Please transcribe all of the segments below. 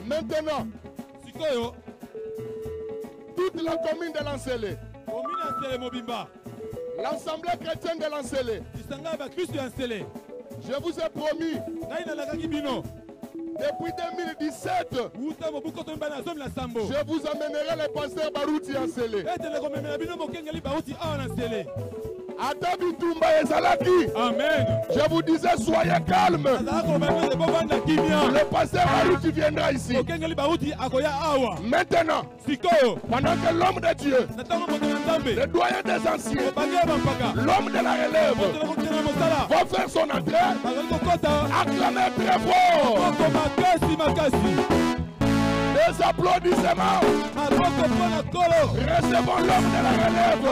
Maintenant, toute la commune de Lancélé, l'Assemblée chrétienne de Lancélé, je vous ai promis, depuis 2017, je vous amènerai le pasteur Barouti Lancélé. Amen. Je vous disais, soyez calme. Le pasteur Barouti viendra ici. Maintenant, pendant que l'homme de Dieu, le doyen des anciens, l'homme de la relève, va faire son entrée, acclamez très fort. Des applaudissements. Recevons l'homme de la relève.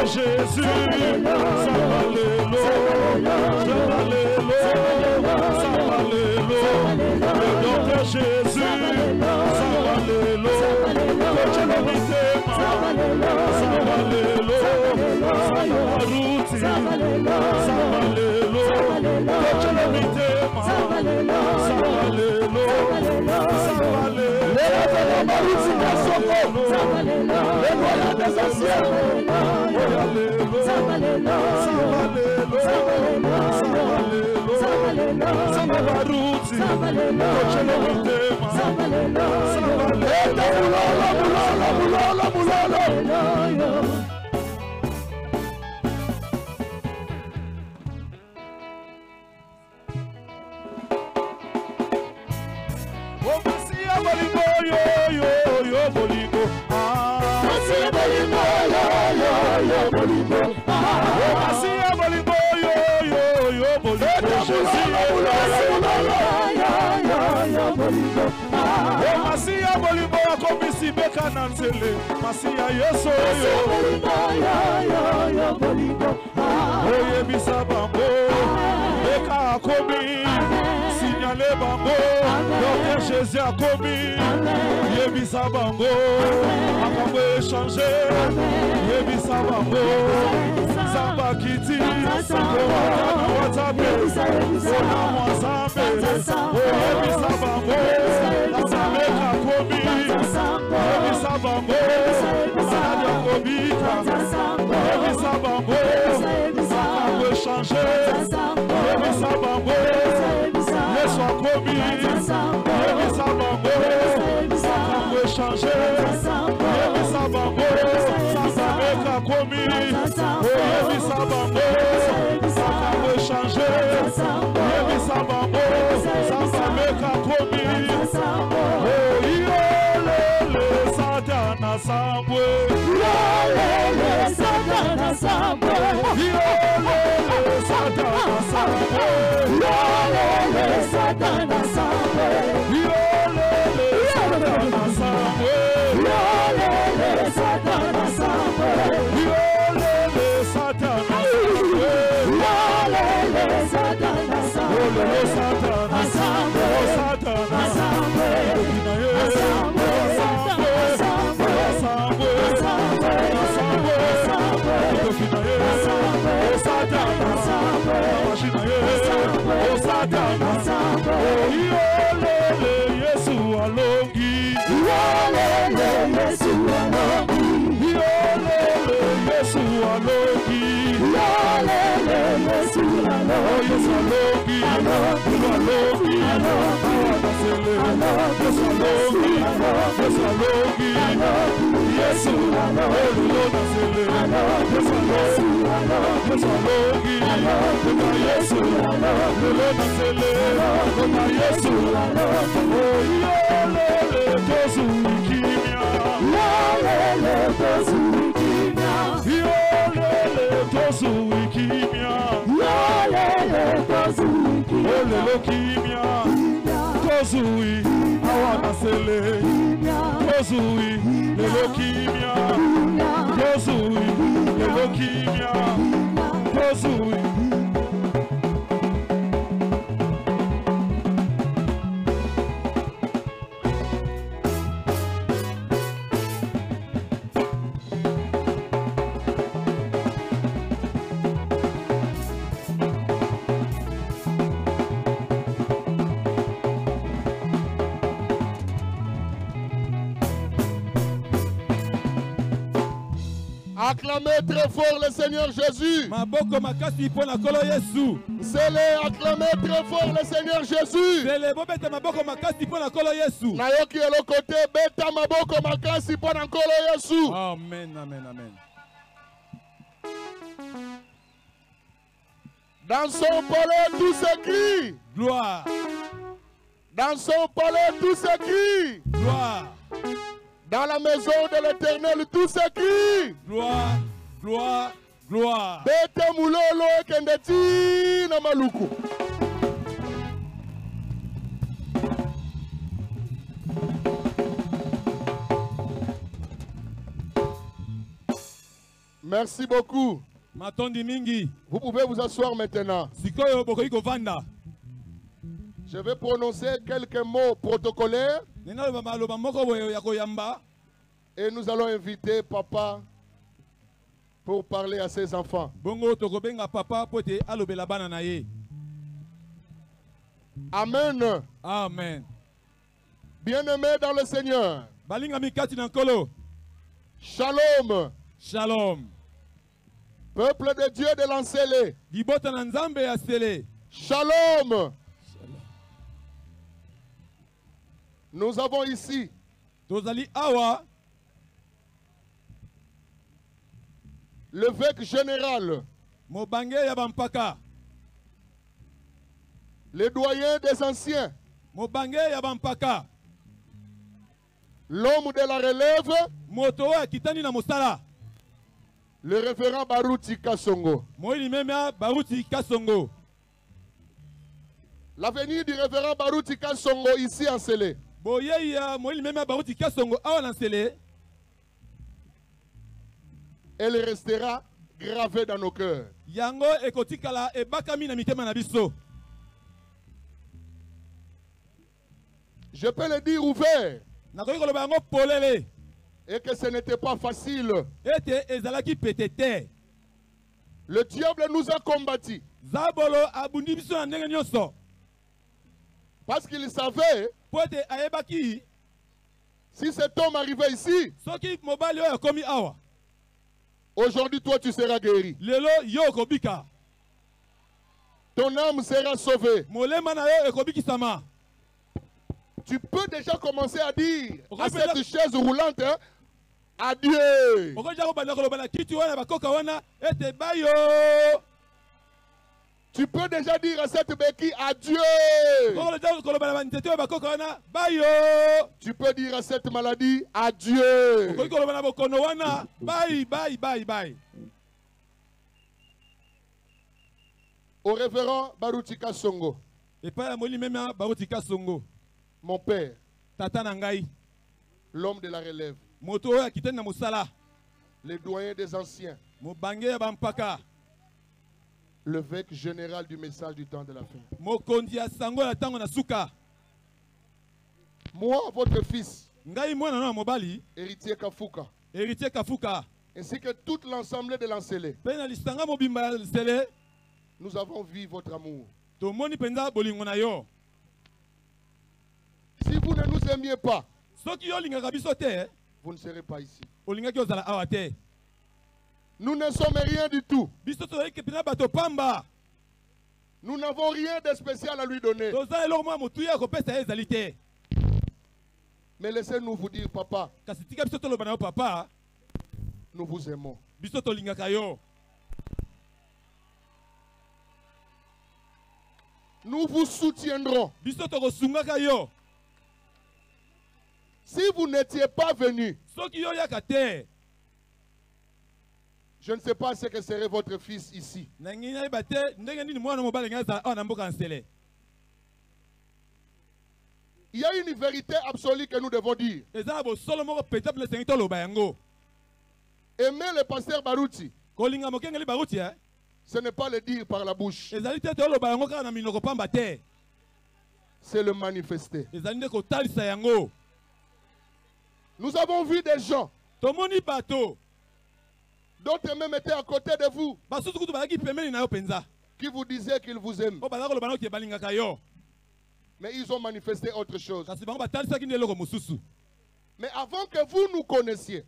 Jésus, Jésus a commis, Yebisa Bango, Akambo échangé, Yebisa Bango, Samba Kiti, Owana Watabe, Ona Mwasambe, Yebisa Bango, Asameka Komi, Yebisa Bango, Sanadia Kobita, Yebisa Bango, Akambo échangé, Yebisa Bango, Yesu a commis, Yebisa Bango, Akambo échangé, Yebisa Bango, Sasameka commis, Yebisa Bango, Akambo échangé, Yebisa Bango, Sasameka commis, Yolele Satana Sambwe, Yolele Satana Sambwe, Yolele Satana Sambwe, Yolele Satana Sambwe, Yolele Satana Sambwe, Yolele Satana Sambwe, Yolele Satana Sambwe, Yolele Satana Sambwe, Yolele Satana Sambwe, Satana Sambwe, Yesu alongi, Yesu alongi. Acclamez très fort le Seigneur Jésus. C'est acclamez très fort le Seigneur Jésus. Nayoki est le côté beta maboko makasi pour Nkolo Yesu. Amen, amen, amen. Dans son palais tout s'écrit. Gloire. Dans son palais tout s'écrit. Gloire. Dans la maison de l'Éternel, tout s'écrit. Gloire, gloire, gloire. Bete mulolo kendeti na maluku. Merci beaucoup. Vous pouvez vous asseoir maintenant. Je vais prononcer quelques mots protocolaires. Et nous allons inviter papa pour parler à ses enfants. Amen. Amen. Bien-aimés dans le Seigneur. Shalom. Shalom. Peuple de Dieu de l'Ancélé. Shalom. Nous avons ici l'évêque général, le doyen des anciens, l'homme de la relève, le révérend Baruti Kasongo. L'avenir du révérend Baruti Kasongo ici en Sélé. Elle restera gravée dans nos cœurs. Je peux le dire ouvert. Et que ce n'était pas facile. Le diable nous a combattus. Parce qu'il savait, si cet homme arrivait ici, aujourd'hui toi tu seras guéri. Ton âme sera sauvée. Tu peux déjà commencer à dire à cette chaise roulante, hein, adieu. Tu peux déjà dire à cette béquille adieu. Tu peux dire à cette maladie adieu. Au révérend Baruti Kasongo, mon père, l'homme de la relève, le doyen des anciens, l'évêque général du message du temps de la fin. Moi, votre fils, héritier Kafuka, ainsi que toute l'ensemble de l'Ancélé, nous avons vu votre amour. Si vous ne nous aimiez pas, vous ne serez pas ici. Nous ne sommes rien du tout. Nous n'avons rien de spécial à lui donner. Mais laissez-nous vous dire, papa, nous vous aimons. Nous vous soutiendrons. Si vous n'étiez pas venu, je ne sais pas ce que serait votre fils ici. Il y a une vérité absolue que nous devons dire. Aimer le pasteur Barouti, ce n'est pas le dire par la bouche. C'est le manifester. Nous avons vu des gens, d'autres même étaient à côté de vous, qui vous disaient qu'ils vous aiment. Mais ils ont manifesté autre chose. Mais avant que vous nous connaissiez,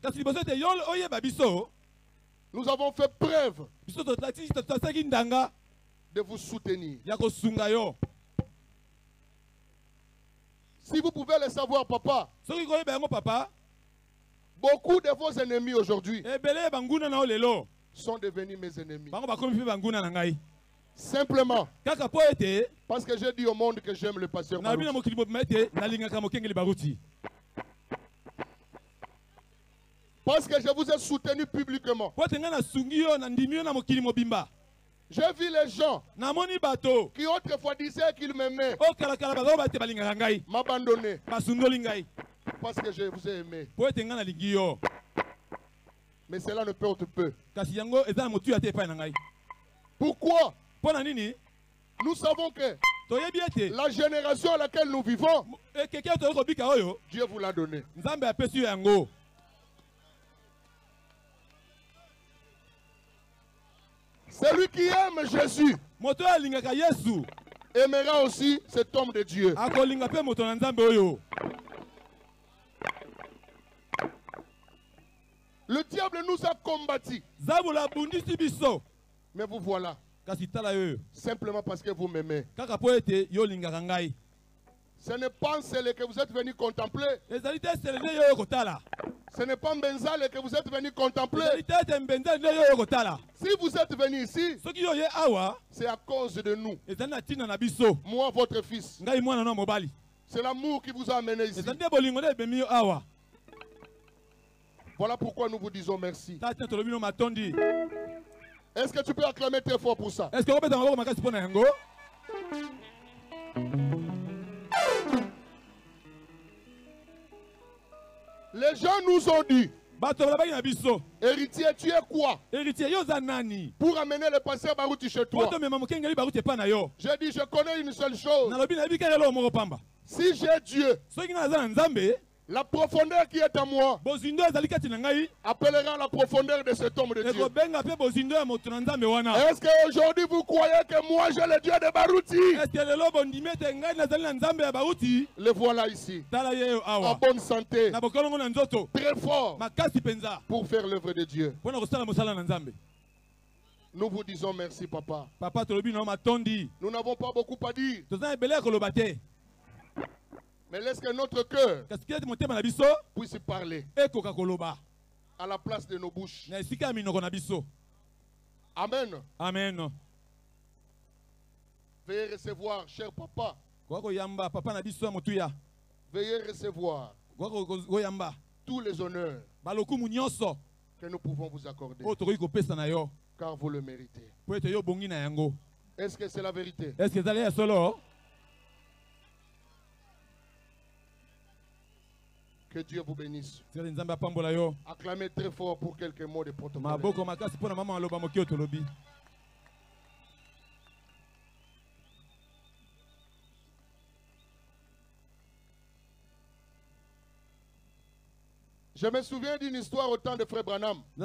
nous avons fait preuve de vous soutenir. Si vous pouvez le savoir, papa, beaucoup de vos ennemis aujourd'hui sont devenus mes ennemis. Simplement parce que j'ai dit au monde que j'aime le pasteur Barouti. Parce que je vous ai soutenu publiquement. J'ai vu les gens qui autrefois disaient qu'ils m'aimaient m'abandonner parce que je vous ai aimé. Mais cela ne porte peu. Pourquoi? Nous savons que la génération à laquelle nous vivons, Dieu vous l'a donné. Celui qui aime Jésus aimera aussi cet homme de Dieu. Le diable nous a combattus. Mais vous voilà. Simplement parce que vous m'aimez. Ce n'est pas celle que vous êtes venu contempler. Ce n'est pas Mbenzale que vous êtes venu contempler. Si vous êtes venu ici, c'est à cause de nous. Moi, votre fils. C'est l'amour qui vous a amené ici. Voilà pourquoi nous vous disons merci. Est-ce que tu peux acclamer très fort pour ça? Les gens nous ont dit, héritier, tu es quoi pour amener le pasteur Barouti chez toi? J'ai dit, je connais une seule chose. Si j'ai Dieu, la profondeur qui est en moi appellera la profondeur de cet homme de Dieu. Est-ce qu'aujourd'hui vous croyez que moi j'ai le Dieu de Barouti? Le voilà ici, en bonne santé, très fort, pour faire l'œuvre de Dieu. Nous vous disons merci, papa. Nous n'avons pas beaucoup à dire. Mais laisse que notre cœur puisse parler à la place de nos bouches. Amen. Amen. Veuillez recevoir, cher papa. Veuillez recevoir tous les honneurs que nous pouvons vous accorder. Car vous le méritez. Est-ce que c'est la vérité? Que Dieu vous bénisse. Acclamez très fort pour quelques mots de protocole. Je me souviens d'une histoire au temps de Frère Branham. Il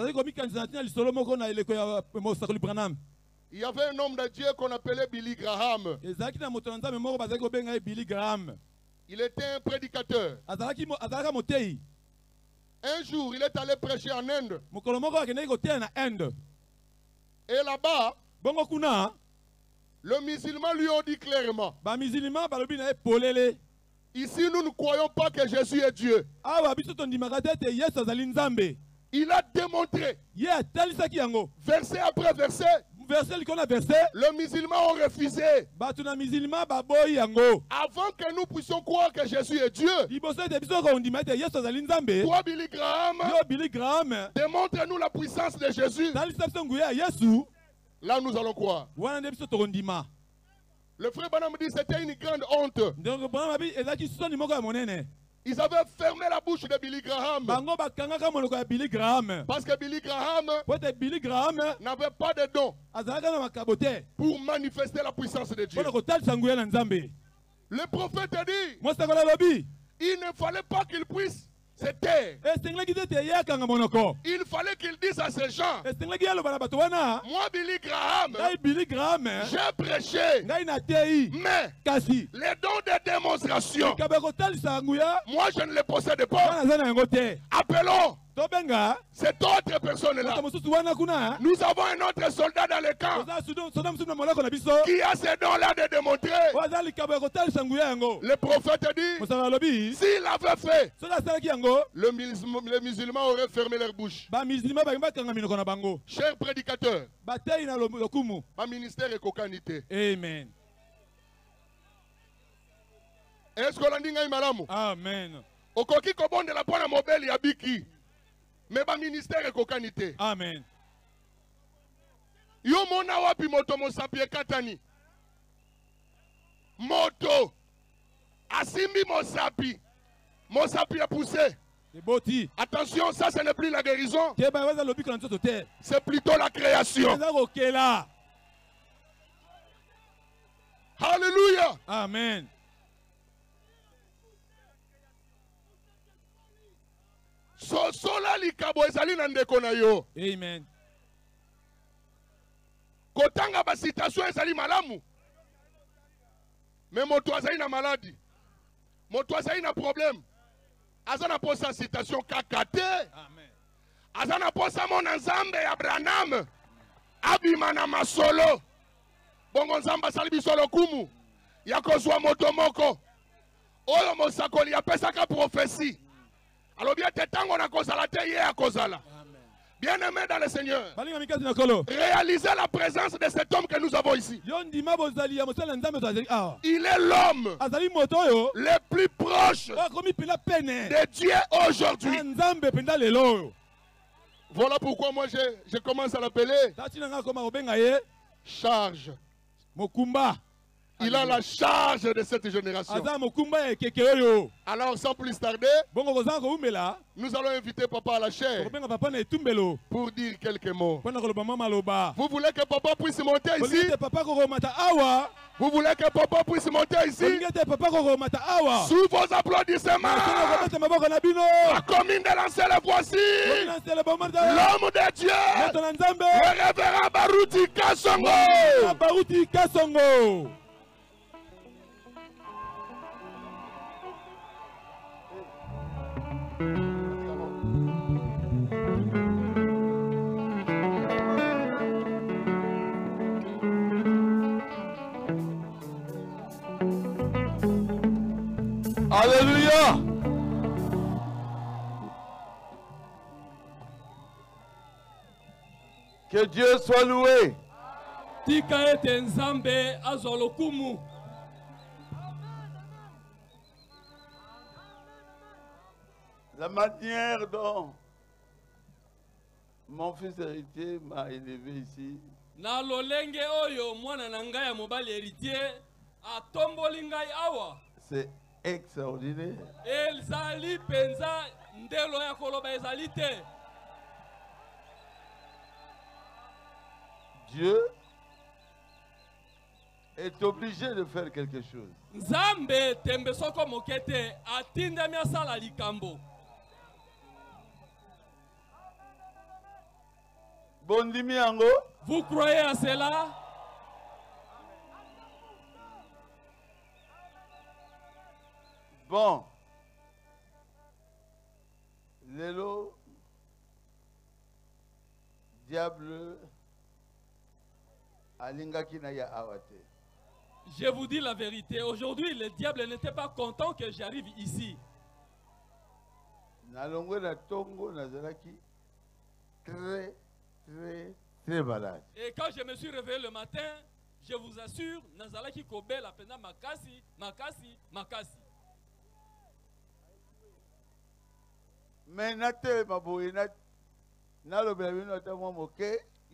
y avait un homme de Dieu qu'on appelait Billy Graham. Il était un prédicateur. Un jour, il est allé prêcher en Inde. Et là-bas, Le musulman lui ont dit clairement. Ba musulman balobi na epolele. Ici, nous ne croyons pas que Jésus est Dieu. Awa biso tondimaka te Yesu azali Nzambe. Il a démontré, Ye atalisaki yango. verset après verset, Verset likona verset. les musulmans ont refusé. Batu na musulman baboyi yango. Avant que nous puissions croire que Jésus est Dieu, Liboso ete biso kondima ete Yesu azali Nzambe. toi, Billy Graham, Yo Billy Graham. démontre-nous la puissance de Jésus. Talisa biso nguya Yesu. Là, nous allons croire. Wana nde biso tokondima. Le frère Branham dit que c'était une grande honte. Donc Branham abi ezaki soni moko ya monene. Ils avaient fermé la bouche de Billy Graham. Bango bakangaka monoko ya Billy Graham. Parce que Billy Graham Pote Billy Graham n'avait pas de don azalaka na makabo te. pour manifester la puissance de Dieu. Mpona kotalisa nguya na Nzambe. Le prophète dit, Mosakola lobi. il ne fallait pas qu'il puisse se taire. Esenglaki te te yakanga monoko. Il fallait qu'il dise à ces gens, Esenglaki yaloba na bato wana. moi Billy Graham, Ngai Billy Graham. j'ai prêché, Ngai na tei. mais Kasi. les dons de démonstration, Kabe kotalisa nguya. moi je ne les possède pas. Wana aza na yango te. Appelons Tobenga. cette autre personne-là. Moto mosusu wana kuna. Nous avons un autre soldat dans le camp Oza soda mosusu na molako na biso. qui a ces dons-là de démontrer. Oza likabo kotalisa nguya yango. Le prophète dit, Mosakola lobi. s'il avait fait, Soki asalaki yango. les musulmans auraient fermé leur bouche. Bamisilima bangi bakanga minoko na bango. Chers prédicateurs, Batei na lokumu. ma ministère est cocanité. Amen. Est-ce que l'on dit ngai malamu? Amen. Okoki kobonde la pona mobile ya biki. Mais ma ministère est cocanité. Amen. Yo mona wapi moto mosapie katani. Moto. Asimbi mosapi. Mosapi a poussé. Eboti. Attention, ça ce n'est plus la guérison. Keba waza lobi kana nzoto te. C'est plutôt la création. Eza kokela. Alléluia. Amen. Sosola likabo ezali na ndeko na yo. Amen. Kotanga ba citation ezali malamu. Mais moto azali na maladie. Moto azali na problème. Azana posa citation kakate. Amen. Azana posa mona nzambe ya Branham. Abima na masolo. Bongo nzamba sali biso lokumu. Ya kozwa moto moko. Oyo mosakoli apesaka prophétie. Alors bien tetango na kozala te ye akozala. Bien-aimé dans le Seigneur, Balinga mikati na kolo. réalisez la présence de cet homme que nous avons ici. Yo ndima bozali ya mosala nzambe tozali awa. Il est l'homme Azali moto oyo. le plus proche Akomi pila pene. de Dieu aujourd'hui. Na nzambe penda lelo oyo. Voilà pourquoi moi je commence à l'appeler Tati na nga koma obenga ye. charge. Mokumba. Il a la charge de cette génération. Aza mokumba ya keke oyo. Alors sans plus tarder, Bongo kozanga koumela. nous allons inviter papa à la chair Kobenga papa na etumbelo. pour dire quelques mots. Pona koloba mama loba. Vous voulez que papa puisse monter ici? Kolingete papa kokomata awa. Vous voulez que papa puisse monter ici? Kolingete papa kokomata awa. Sous vos applaudissements, Komata maboko na bino. la commune de lancer le voici, Komina nsele bomata. l'homme de Dieu, Moto na nzambe. le révérend Baruti Kasongo. Na Baruti Kasongo. Alléluia. Que Dieu soit loué. Tika ete nzambe azwa lokumu. La manière dont mon fils héritier m'a élevé ici, Na lolenge oyo mwana na ngai ya mobali héritier atomboli ngai awa. c'est extraordinaire. Ezali penza ndelo ya koloba ezali te. Dieu est obligé de faire quelque chose. Nzambe tembe soko mokete atindami asala likambo. Bondimi yango, Vous croyez à cela? bon. Lelo, diable, alingaki na ya awate. Je vous dis la vérité. Aujourd'hui, le diable n'était pas content que j'arrive ici. Très malade. Et quand je me suis réveillé le matin, je vous assure, Nazalaki Kobe la pena makasi. Mais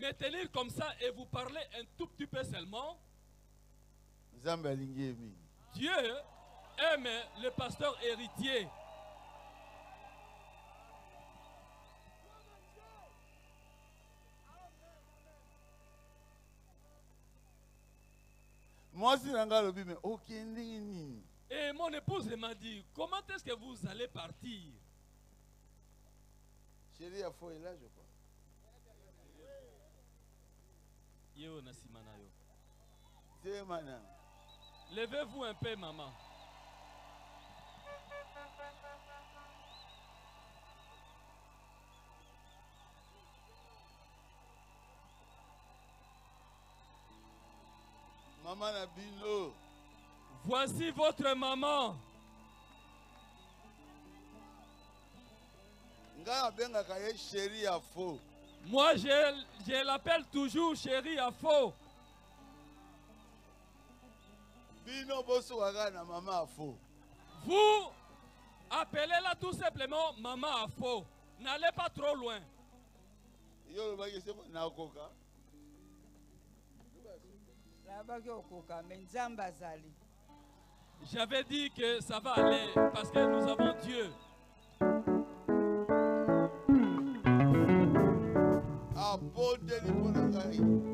Me tenir comme ça et vous parler un tout petit peu seulement. Dieu aime le pasteur héritier. Et mon épouse m'a dit, comment est-ce que vous allez partir? Chérie, à faux est là, je crois. C'est maintenant. Levez-vous un peu, maman. Maman Nabino. Voici votre maman. Moi, je l'appelle toujours chérie à faux. Vous appelez-la tout simplement maman à faux. N'allez pas trop loin. J'avais dit que ça va aller parce que nous avons Dieu.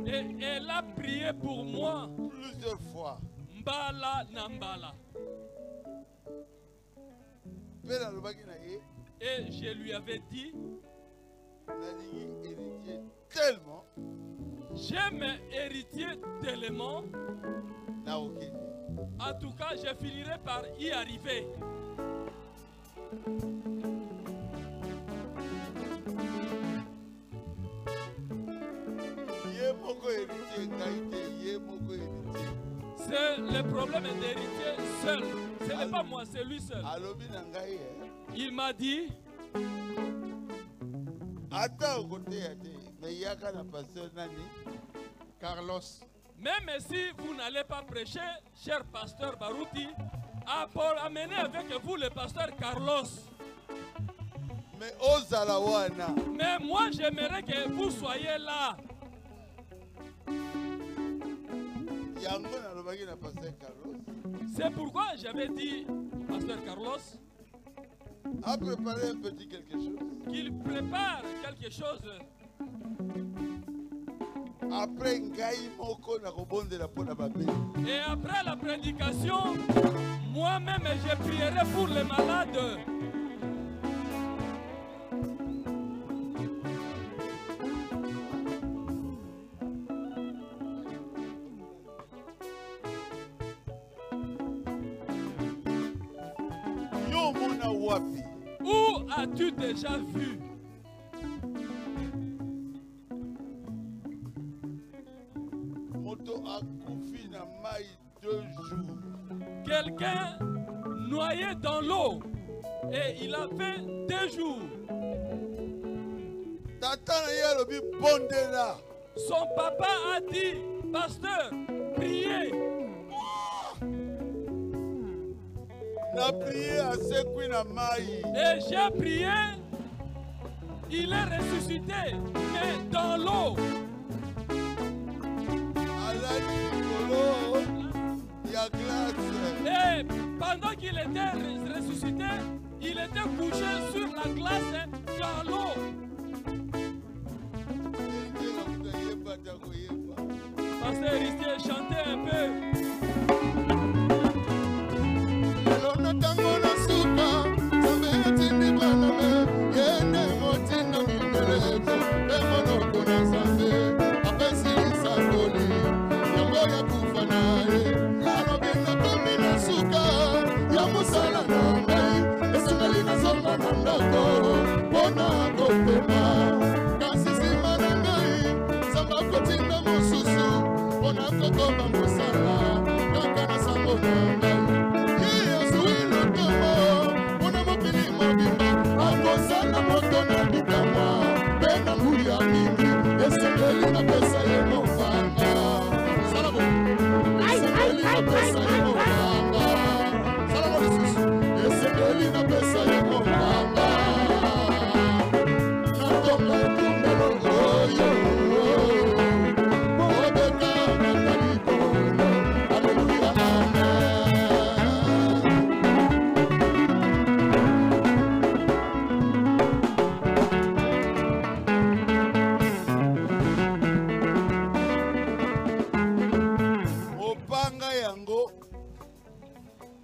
Et elle a prié pour moi plusieurs fois. Mbala Nambala. Et je lui avais dit, tellement, j'aime héritier tellement. En tout cas, je finirai par y arriver. C'est le problème d'héritier seul. Ce n'est pas moi, c'est lui seul. Il m'a dit, Carlos. même si vous n'allez pas prêcher, cher pasteur Barouti, amenez avec vous le pasteur Carlos. Mais moi, j'aimerais que vous soyez là. C'est pourquoi j'avais dit, pasteur Carlos, a préparé un petit quelque chose. Qu'il prépare quelque chose. Après et après la prédication, moi-même je prierai pour les malades. Où as-tu déjà vu? Quelqu'un noyé dans l'eau et il a fait 2 jours. Son papa a dit, pasteur, priez. Et j'ai prié, il est ressuscité, mais dans l'eau. Et pendant qu'il était ressuscité, il était couché sur la glace dans l'eau. Pasteur Héritier, chantez un peu. Ona kokoba mosala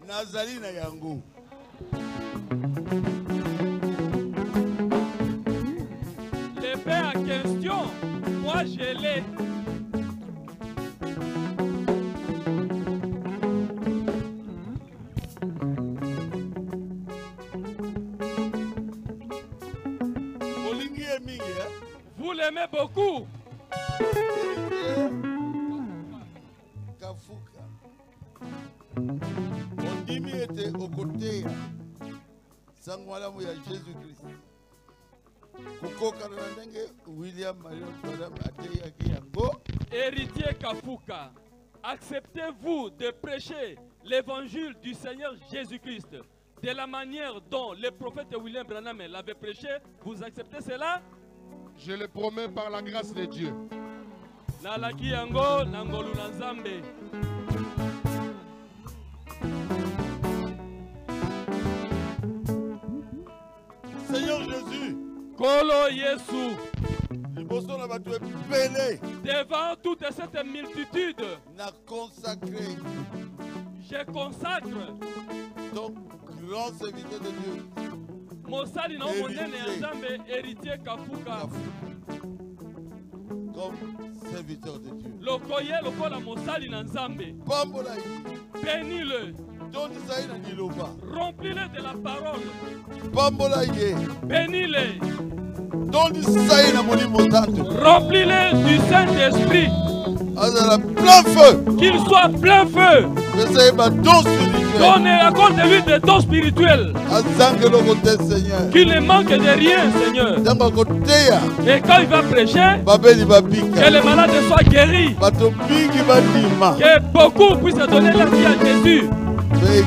Nazalina yango. L'épée en question, moi je l'ai. Vous l'aimez beaucoup. Kafuka. Ondimi était aux côtés Sangwalamu ya Jésus-Christ. Kukoka na ndenge William Marion Madame Ateya Kiyango. Héritier Kafuka, acceptez-vous de prêcher l'évangile du Seigneur Jésus-Christ de la manière dont le prophète William Branham l'avait prêché? Vous acceptez cela? Je le promets par la grâce de Dieu. Nalaki yango nangolu na Nzambe. Seigneur Jésus, Kolo Yesu, devant toute cette multitude, je consacre donc grand serviteur de Dieu, Mosali no monene ya Nzambe, héritier Kafuka, comme serviteur de Dieu. Lokoye lokola Mosali na Nzambe, bénis-le. Remplis-le de la parole. Bénis-le. Remplis-le du Saint-Esprit. Qu'il soit plein feu. Donnez à cause de lui des dons spirituels. Qu'il ne manque de rien, Seigneur. Et quand il va prêcher, que les malades soient guéris. Que beaucoup puissent donner la vie à Jésus. Et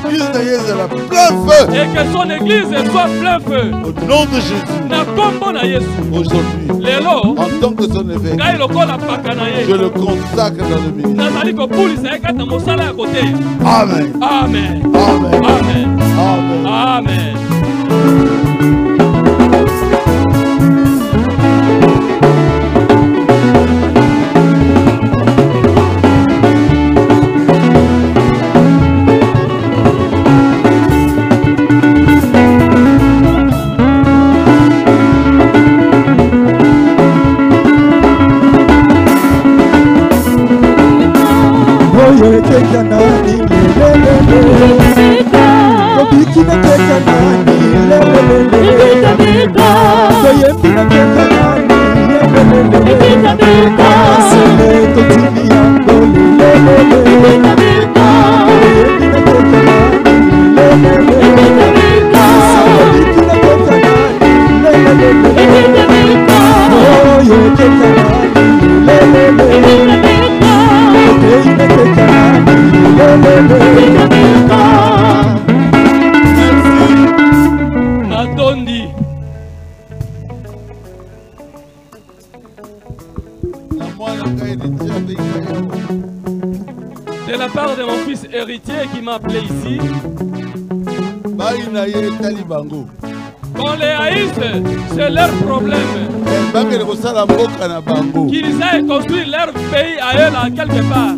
que son église soit plein feu. Au nom de Jésus. Aujourd'hui, en tant que son évêque, je le consacre dans le ministère. Amen. Amen. Amen. Amen. Amen. Amen. De la part de mon fils héritier qui m'a appelé ici, qu'on les haïsse, c'est leur problème. Qu'ils aillent construire leur pays à eux là, quelque part.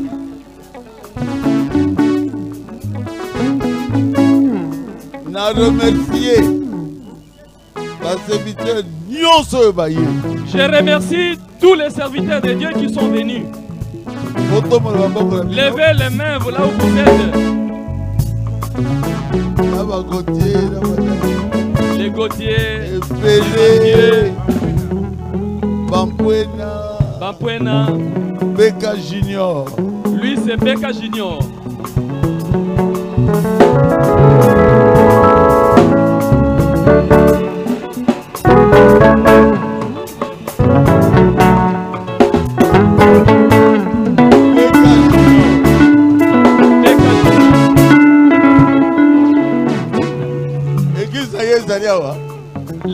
Na remercier je remercie tous les serviteurs de Dieu qui sont venus. Levez les mains là où vous êtes. Les Gauthier, Bampuena, Beka Junior. Lui c'est Beka Junior.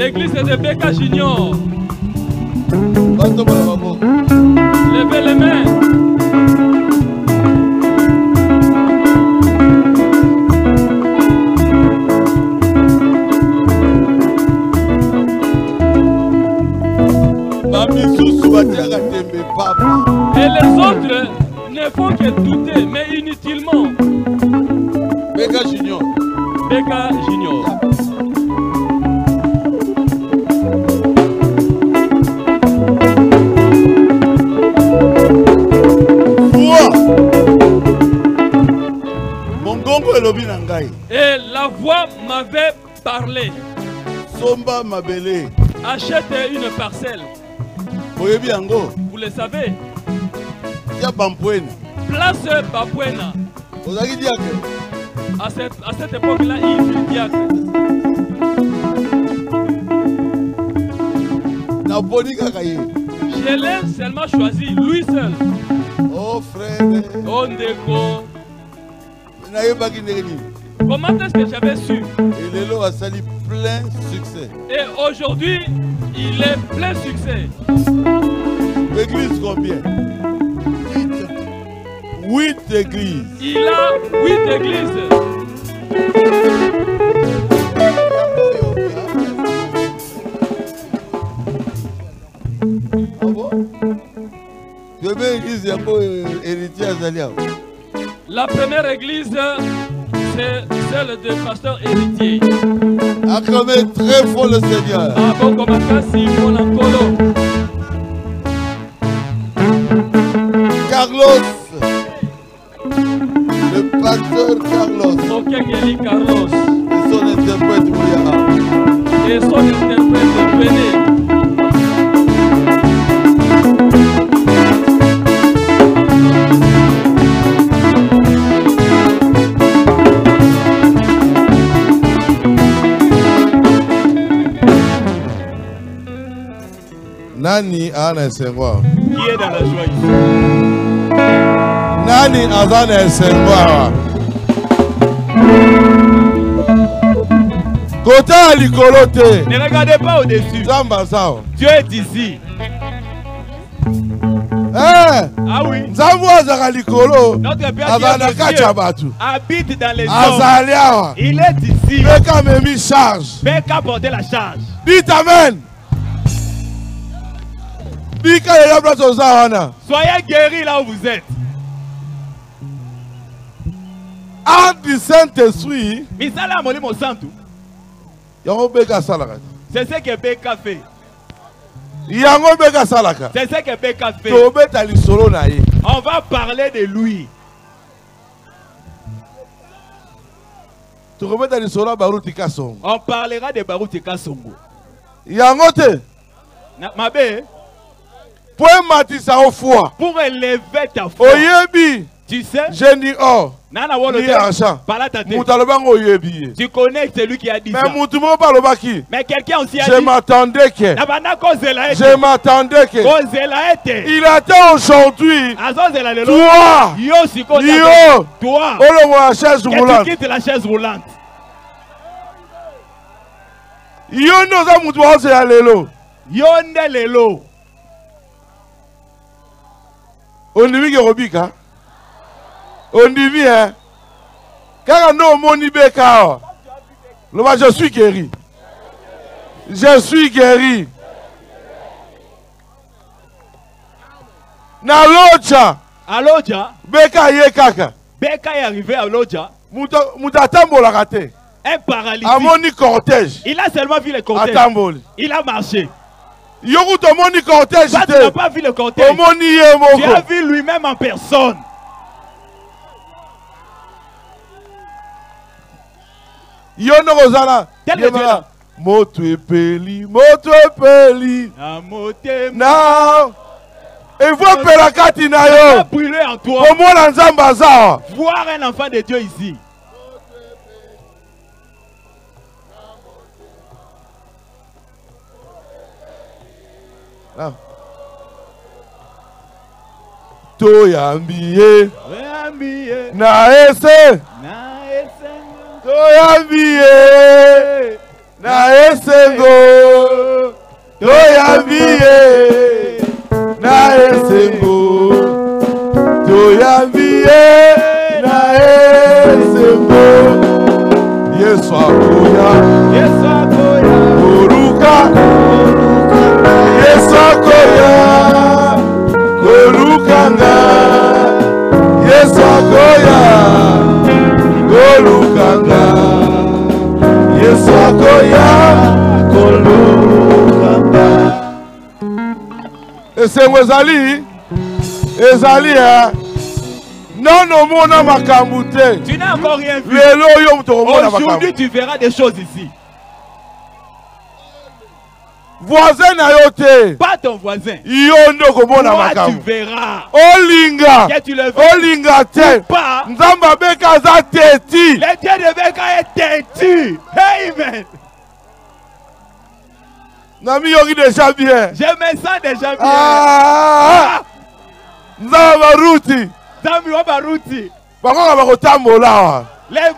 L'église de Beka Junior. Levez les mains. Et les autres ne font que douter, mais inutilement. Beka Junior. Beka Junior. Et la voix m'avait parlé. Somba Mabele. Achète une parcelle. Vous le savez. Place Bapouena. À cette époque-là, il fut diacre. Je l'ai seulement choisi, lui seul. Oh frère. Oh Ndeko. Comment est-ce que j'avais su? Et a sali plein succès. Et aujourd'hui, il est plein succès. L'église combien? 8 églises. Il a 8 églises. La première église, c'est celle du pasteur héritier. Acclamez très fort le Seigneur. Carlos, le pasteur Carlos. Carlos. Et son interprète William. Et son interprète Bené. Nani ana esengwa? Qui est dans la joie ici? Nani azana esengwa? Kota likolote. Ne regardez pas au-dessus. Zamba sao. Dieu est ici. Ah oui. Zamboza likolo. Notre Père habite dans les hommes. Il est ici. Beka me mis charge. Beka porter la charge. Dites amen. Soyez guéris là où vous êtes. Art du Saint-Esprit. C'est ce que Beka fait. C'est ce que Beka fait. On va parler de lui. On parlera de Baruti Kasongo. Mabe. Pour élever ta foi. Tu sais, génie or. Tu connais celui qui a dit ça. Mais quelqu'un aussi a dit. Je m'attendais que. Je m'attendais que. Il attend aujourd'hui. Toi. La chaise roulante. Tu quittes la chaise roulante. Yonde lelo. On dit que Robika. On dit bien. Car non, mon Ibeka. Je suis guéri. Je suis guéri. Na loja. Aloja. Beka ye kaka. Beka est arrivé à Loja. Mutatambo la raté. Un paralytique. Amoni cortège. Il a seulement vu le cortège. Il a marché. Yoku tomoni cortège. Tu n'as pas vu le cortège. Tu as vu lui-même en personne. Yono Rosana. Moto epeli. Moto epeli. Na. Et vous pelakati na yo. Brûler en toi. Comment l'ensemble ça? Voir un enfant de Dieu ici. Toyambiye na ese toyambiye na esengo toyambie na esengo toyambie na esengo Yesu akoya koruka Yesu akoya korukanga Yesu akoya korukanga Yesu akoya korukanga esengo ezali non au monde makambute. Tu n'as encore rien vu. Aujourd'hui tu verras des choses ici. Voisin na yote. Pas ton voisin. Toi tu verras. Olinga. Que tu le veux. Olinga te. Pas. Nzamba beka za teti. Le Dieu de Beka est têtu. Amen. Nami yogi déjà bien. Je me sens déjà bien. Nzamba ruti. Les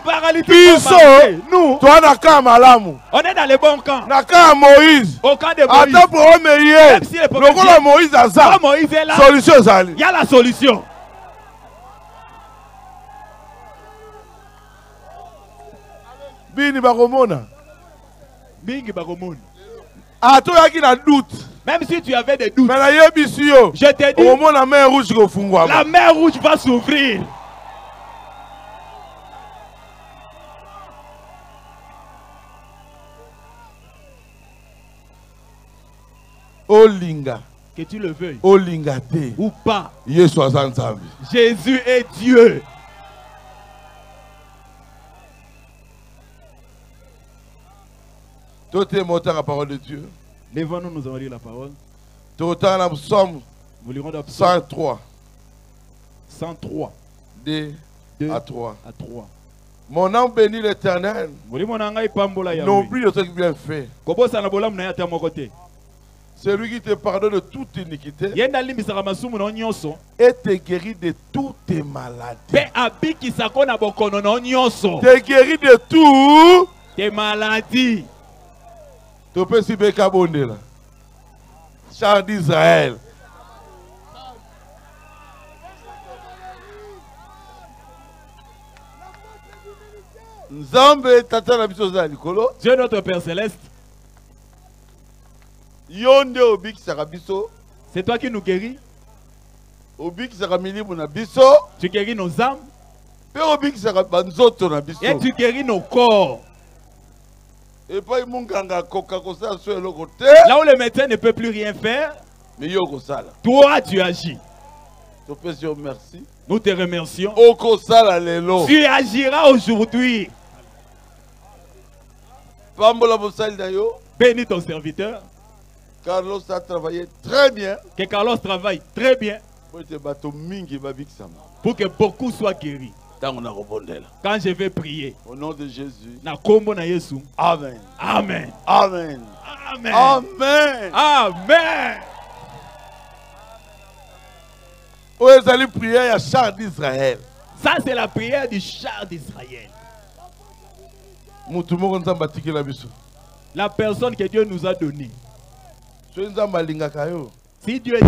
paralytiques sont marchés. Nous, on est dans le bon camp. Moïse. Au camp de Moïse. Même si Moïse est là, solution, il y a la solution. Bini bakomona. Bingi bakomona. Même si tu avais des doutes, je te dis, la mer rouge va s'ouvrir. Olinga. Que tu le veuilles. Olinga te. Ou pas. Jésus est Dieu. Tout est monté à la parole de Dieu. Lèvons-nous, nous allons lire la parole. Tout est Psaume 103. 103. 2 à 3. À 3. Mon âme bénit l'Éternel. N'oublie de ce qui bien fait. C'est lui qui te pardonne de toute iniquité et te guérit de toutes tes maladies. Te guérit de toutes tes maladies. Tu peux s'y bécabonner là. Char d'Israël. Nzambe tata na biso za likolo. Dieu notre Père céleste. Yonde obiki sakabiso. C'est toi qui nous guéris. Obiki sakamilibu na biso. Tu guéris nos âmes. Pe obiki sakabanzoto na biso. Et tu guéris nos corps. Et pas munganga koka kosa so eloko te. Là où le médecin ne peut plus rien faire. Mais yo kosala. Toi tu agis. Je te fais merci. Nous te remercions. Okosala lelo. Tu agiras aujourd'hui. Pambola bosali na yo. Bénis ton serviteur. Carlos a travaillé très bien. Que Carlos travaille très bien. Pour que beaucoup soient guéris. Quand je vais prier. Au nom de Jésus. Amen. Amen. Amen. Amen. Amen. Amen. Où est allé prier à char d'Israël? Ça c'est la prière du char d'Israël. La personne que Dieu nous a donnée. Si Dieu est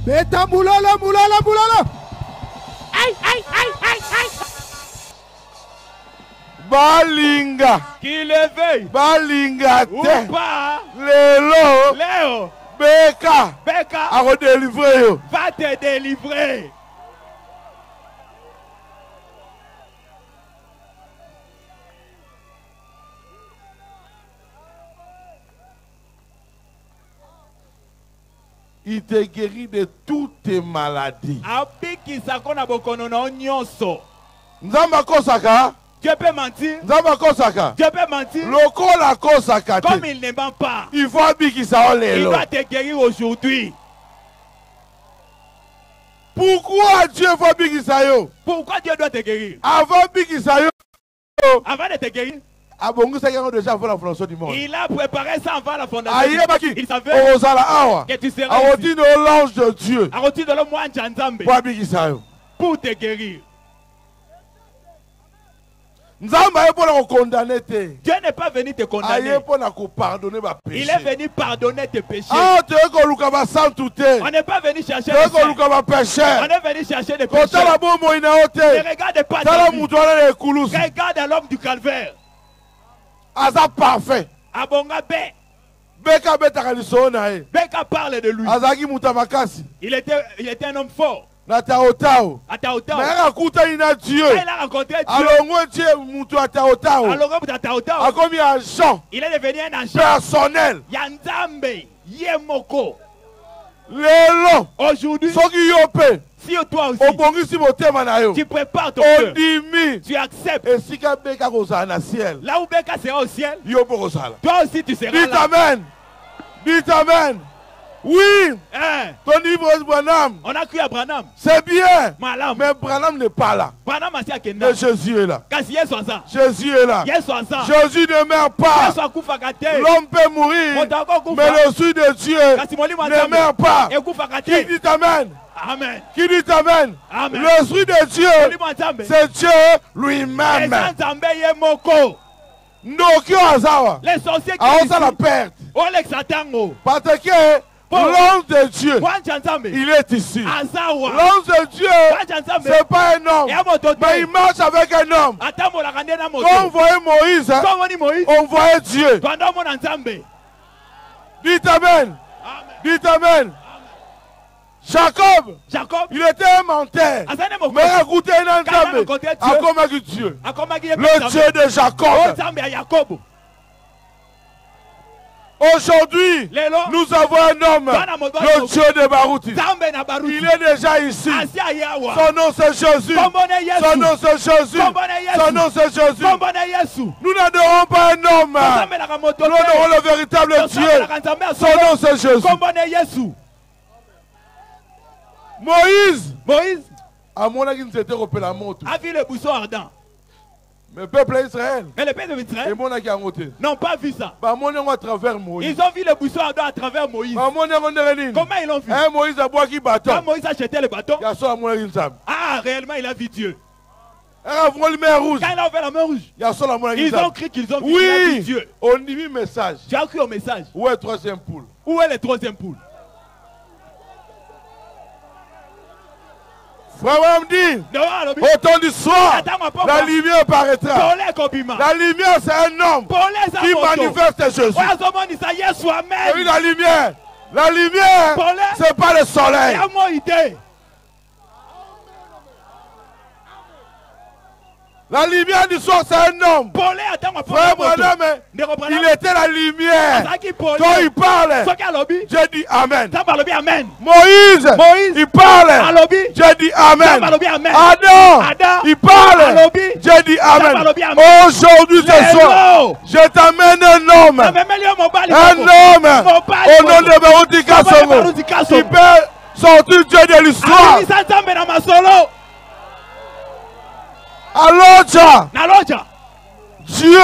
Beta moulala, moulala, moulala. Aïe, aïe, aïe, aïe, aïe. Balinga. Qui le veuille. Balinga te. Ou pas. Léo. Léo. Beka. Beka. A redélivrer yo. Va te délivrer. Il te guérit de toutes tes maladies. Nzamba kosaka. Dieu peut mentir. Nzamba kosaka. Dieu peut mentir. Lokola kosaka. Comme il ne ment pas. Il faut abikisa olelo. Il va te guérir aujourd'hui. Pourquoi Dieu va abikisa yo? Pourquoi Dieu doit te guérir? Avant abikisa yo. Avant de te guérir. Il a préparé ça avant la fondation du monde. Il savait que tu serais ici. l'ange de Dieu pour te guérir. Dieu n'est pas venu te condamner. Il est venu pardonner tes péchés. On n'est pas venu chercher des saints. On est venu chercher des péchés. Ne regarde pas ta vie. Regarde l'homme du calvaire. Parfait. Abonga Bé. Beka parle de lui. Il était un homme fort. Mais il a rencontré Dieu. Il est devenu un agent personnel. Aujourd'hui, si toi aussi tu prépares ton cœur, tu acceptes là où Beka sera au ciel, toi aussi tu seras là. Amen. Dites Amen. Oui, ton livre Branham. On a cru à Branham. C'est bien. Mais Branham n'est pas là. Mais Jésus est là. Jésus est là. Jésus ne meurt pas. L'homme peut mourir, mais le Esprit de Dieu ne meurt pas. Qui dit Amen? Amen. Qui dit Amen? Amen. L'Esprit de Dieu, c'est Dieu lui-même. Les sorciers qui la perte. Parce que l'ange de Dieu, il est ici. L'ange de Dieu, c'est pas un homme, mais il marche avec un homme. Quand on voyait Moïse, on voyait Dieu. Dites Amen. Dites Amen. Jacob, il était un menteur. Mais écoutez un homme, Dieu. Le Dieu de Jacob. Aujourd'hui, nous avons un homme, le Dieu de Barouti. Il est déjà ici. Son nom c'est Jésus. Son nom c'est Jésus. Son nom c'est Jésus. Nous n'adorons pas un homme. Nous adorons le véritable Dieu. Son nom c'est Jésus. Moïse a vu le buisson ardent. Mais le peuple d'Israël, n'ont pas vu ça. Ils ont vu le buisson ardent à travers Moïse. Comment ils l'ont vu? Quand Moïse a jeté le bâton, réellement il a vu Dieu. Quand il a ouvert la main rouge, ils ont cru qu'ils ont vu Dieu. On dit message. Tu as cru au message. Où est le troisième poule? Où est le troisième poule? Frère me dit, au temps du soir, la lumière paraîtra. La lumière, c'est un homme qui manifeste Jésus. Et la lumière, c'est pas le soleil. La lumière du soir, c'est un homme. Frère Branham, il était la lumière. Quand il parle, j'ai dit Amen. Moïse, il parle. J'ai dit Amen. Adam, il parle. J'ai dit Amen. Aujourd'hui, ce soir, je t'amène un homme. Un homme au nom de Barouti Kasongo. Qui peut sortir Dieu de l'histoire. Alors, Dieu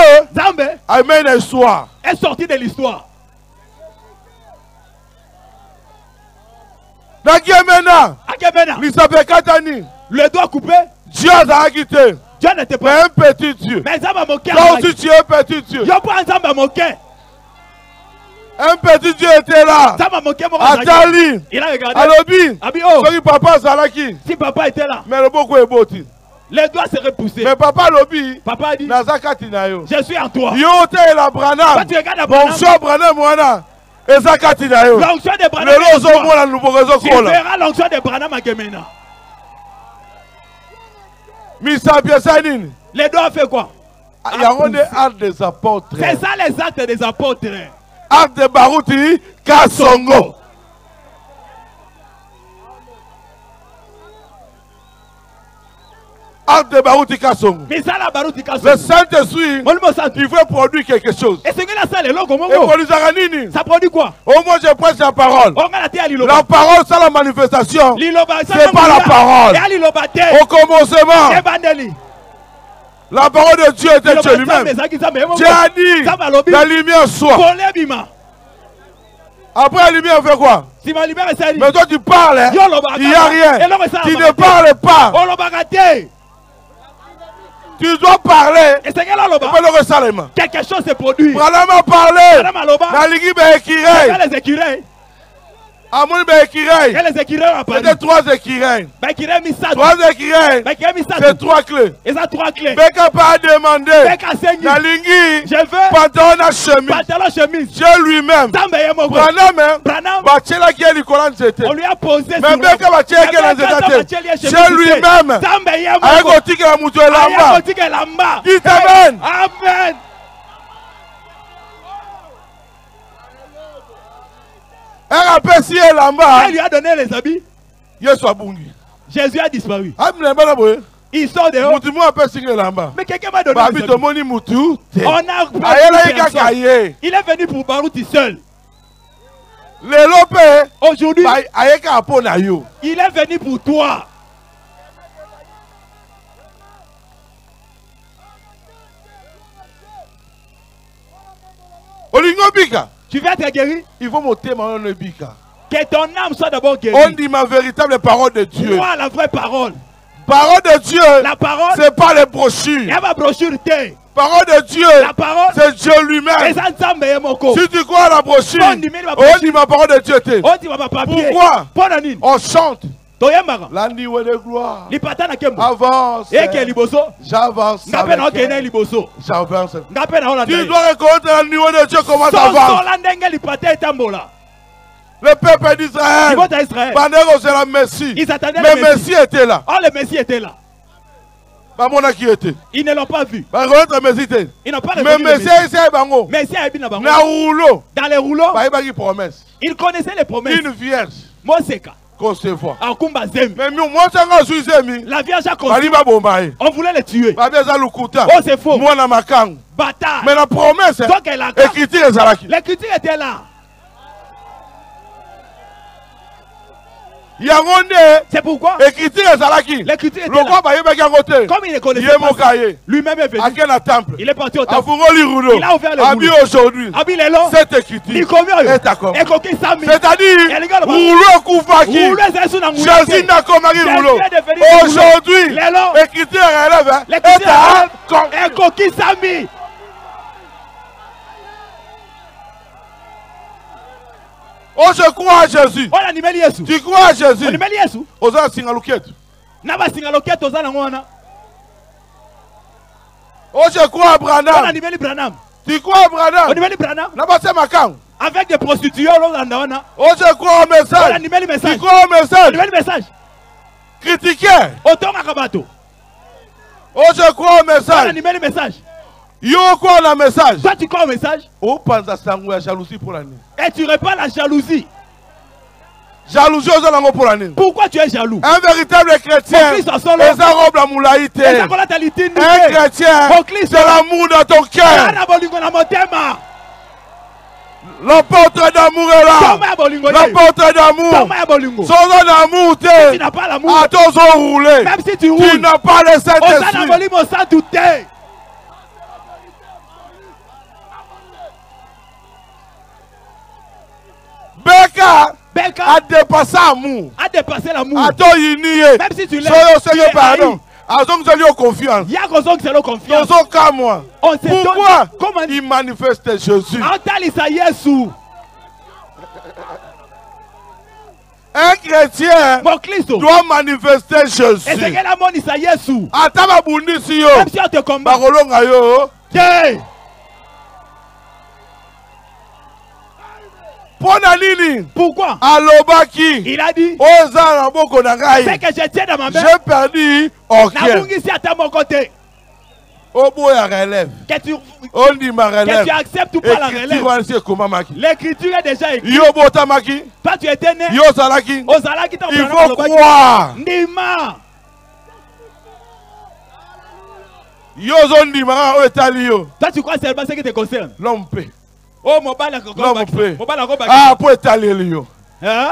amène l'histoire. Est sorti de l'histoire. Le doigt coupé. Dieu a quitté. Dieu n'était pas un petit Dieu. Mais ça m'a moqué. Toi aussi tu es un petit Dieu. Un petit Dieu était là. Atali. Il a regardé. Alobi. Papa Zalaki. Si papa était là. Mais le beaucoup est beau. Les doigts seraient poussés. Mais papa Lobi, papa a dit, je suis en toi. Yote la Branham. Quand tu regardes Branham, l'onction Branham wana. L'onction de Branham. Tu verras l'onction de Branham à Gemena. Les doigts fait quoi? Il y a des actes des apôtres. C'est ça les actes des apôtres. Actes de Barouti Kasongo. Acte de Barouti Kasongo. Le Saint-Esprit, il veut produire quelque chose. Et c'est que la salle est longue. Ça produit quoi? Au moins je prêche la parole. La parole, c'est la manifestation. C'est pas la parole. Au commencement, La parole de Dieu était Dieu lui-même. Dieu a dit, la lumière soit. Après la lumière, on fait quoi? Mais toi tu parles, il n'y a rien. Tu ne parles pas. Tu dois parler. Quelque chose se produit. Branham a parlé. Les écureuils. Les écureuils ont apparu. C'était 3 écureuils. 3 écureuils. C'est 3 clés. Beka pas demandé. Je veux pantalon chemise. Dieu lui-même. On lui a posé sur le Dieu lui-même. Qui t'amène? Amen. Elle lui a donné les habits. Jésus a disparu. Il sort dehors. Mais quelqu'un m'a donné les habits. On a pris. Il est venu pour Barouti seul. Aujourd'hui, il est venu pour toi. Tu veux être guéri? Il faut monter mon bika. Que ton âme soit d'abord guérie. On dit ma véritable parole de Dieu. Moi, la vraie parole. Parole de Dieu. La parole. C'est pas les brochures. Il y a ma brochure. Parole de Dieu. La parole. C'est Dieu lui-même. Si tu crois à la brochure, on dit ma parole de Dieu. Pourquoi? On chante. La nuit de gloire. Avance. J'avance. J'avance. Tu dois reconnaître la nuit de Dieu comment ça avance. Le peuple d'Israël. Pendant que c'est la Messie. Mais Messie était là. Oh, le Messie était là. Ils ne l'ont pas vu. Ils n'ont pas mais Messie est dans les rouleaux. Ils connaissaient les promesses. Une vierge. Concevoir. Mais moi, la vierge a conçu. On voulait les tuer. Oh, c'est faux. Bâtard. Mais la promesse, l'écriture était là. C'est pourquoi l'écriture était là. Comme il ne connaissait pas, lui-même est venu. Il est parti au temple. Il a ouvert le rouleau. Aujourd'hui, cette écriture est accomplie. C'est-à-dire, rouleau Koufaki. Jésus n'a comme rouleau. Aujourd'hui, l'écriture est accomplie. Oh, je crois à Jésus. Tu crois à Jésus? Oh, je crois à Branham. Tu crois à Branham? Avec des prostituées. Oh, je crois au message. Tu crois au message? Critiquer. Oh, je crois au message. Yo quoi le message? Toi tu crois au message? Oh, pense à ça, jalousie pour l'année. Et tu répands la jalousie. Jalousie aux hommes pour l'année. Pourquoi tu es jaloux? Un véritable chrétien. Un chrétien, c'est l'amour dans ton cœur. L'apôtre d'amour est là. L'apôtre d'amour. Sans amour, tu n'as pas l'amour. À tous rouler. Même si tu roules, tu n'as pas le Saint-Esprit. Beka a dépassé l'amour. A dépassé l'amour. Même si tu l'aimes, pardon. Confiance. Il y a confiance. Pourquoi il manifeste Jésus? Un chrétien doit manifester Jésus. Même si on te combat. Pourquoi? Il a dit, c'est que je tiens dans ma main. J'ai perdu côté. Que tu acceptes ou pas la relève. L'écriture est déjà écrite. Toi tu étais né. Il faut croire. Toi tu crois seulement ce qui te concerne. L'homme peut. Oh, mon bal Ah, pour étaler Lio. Hein?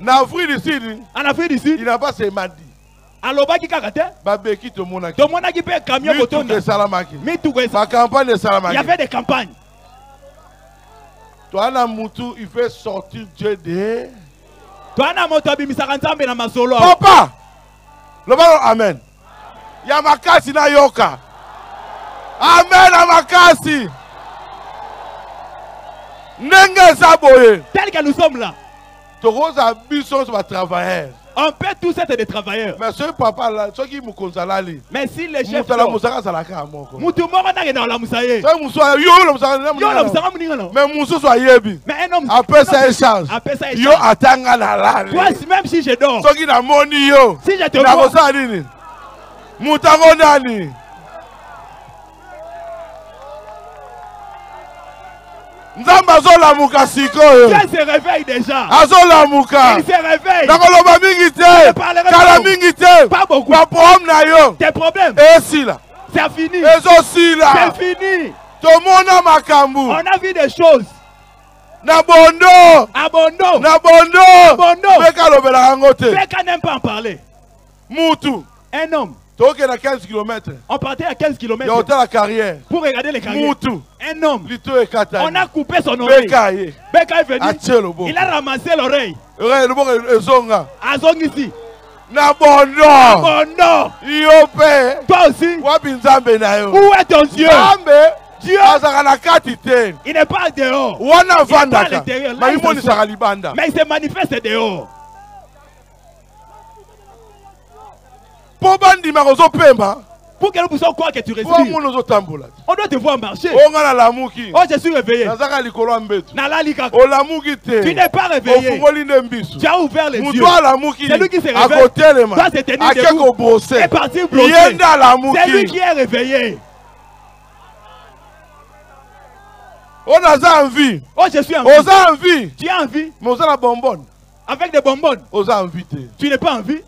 En Afrique du Sud, il n'a pas ses mandis. alobaki kaka te Babeki to monaki. tomonaki pe camion kotonda de salamaki. ma campagne de salamaki. Il y avait des campagnes. Toi na mutu il fait sortir Dieu de. Toi na moto abimisaka nzambe na masolo. Papa. Le ballon amen. Ya makasi na yoka. Amen na makasi. Nenge saboye. Tel que nous sommes là. Toros ambition sur travailleurs. On peut tous être des travailleurs. Mais ce papa là, ce qui moukonzalali. Mais si les chefs la musaka salaka moko. Mutu moko na ngena la musaye. Ça musoa yo la musaka na. Yo la musaka muninga non. Mais muso so yebi. Mais un homme après ça échange. Yo atanga na la. Toi même si je dors. Ce qui na moni yo. Si je te vois. Na kosa nini? Mutango nani? Nzamba zola muka sikoyo. Dieu se réveille déjà. Azola muka. Il se réveille. Nakoloba mingi te. Kala mingi te. Pas beaucoup. Ba problème na yo. Tes problèmes. Et si là. C'est fini. Et si là. C'est fini. To mona makambu. On a vu des choses. Na bondo. Abondo. Na bondo. Abondo. Beka lobela ngote. Beka n'aime pas en parler. Mutu. Un homme. Toke na 15 km. On partait à 15 km. Il a la carrière. Pour regarder les carrières. Mutu. Un homme. On a coupé son oreille. Beka est venu. Il a ramassé l'oreille. Azong ici. Na bondo. Bondo. Yope. Toi aussi. Où est ton Dieu? Dieu. Il n'est pas dehors. Il n'est pas à l'intérieur. Mais il se manifeste dehors. Pour que nous puissions croire que tu respires, on doit te voir marcher. Oh, je suis réveillé. Tu n'es pas réveillé. Tu as ouvert les yeux. C'est lui qui se réveille. Toi, c'est tenir debout et partir brosser. C'est lui qui est réveillé. On a envie. Oh, je suis en vie. Tu as envie. Avec des bonbonnes. Tu n'es pas en vie.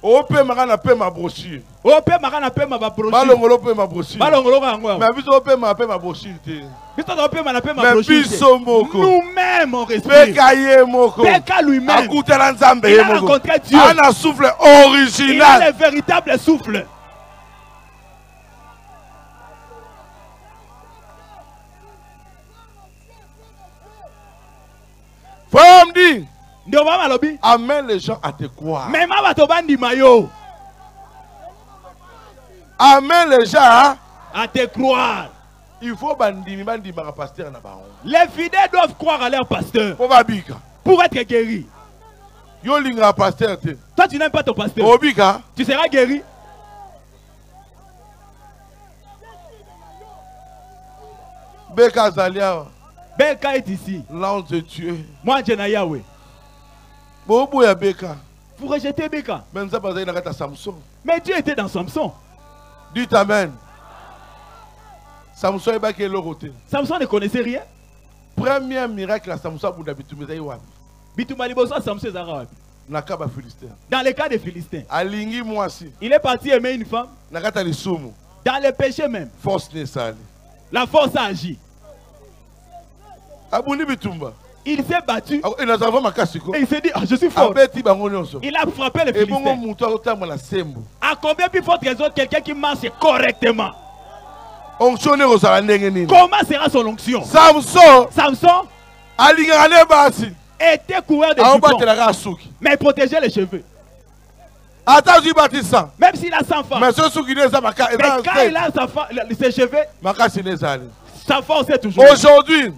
Ope magana pe ma brochure. Ope magana pe ma brochure. Balongolo pe ma brochure. Balongolo ngwa. Mais biso ope ma pe ma brochure te. Biso ope ma pe ma brochure. Mais biso moko. Nous-mêmes on respire. Peka ye moko. Peka lui-même. Akutela nzambe ye moko. Il a rencontré Dieu. Un souffle original. Il a le véritable souffle. Femme dit. Amène les gens à te croire. Amène les gens à te croire. Il faut bandimi pasteur na baon. Les fidèles doivent croire à leur pasteur. Pour être guéri. Yo linga pasteur te. Toi tu n'aimes pas ton pasteur. Obika. Tu seras guéri. Beka Zalia. Beka est ici. L'ange de Dieu. Moi je n'ai Yahweh. Vous rejetez Beka. Mais Dieu était dans Samson. Dites amen. Samson ne connaissait rien. Premier miracle à Samson dans les cas des Philistins. Il est parti aimer une femme. Dans le péché même. La force a agi. Il s'est battu et il s'est dit, je suis fort. Il a frappé les Philistins. À combien plus forte raison quelqu'un qui marche correctement? Comment sera son onction? Samson était coureur de jupons, mais il protégeait les cheveux. Même s'il a 100 femmes, mais quand il a ses cheveux, sa force est toujours. Aujourd'hui,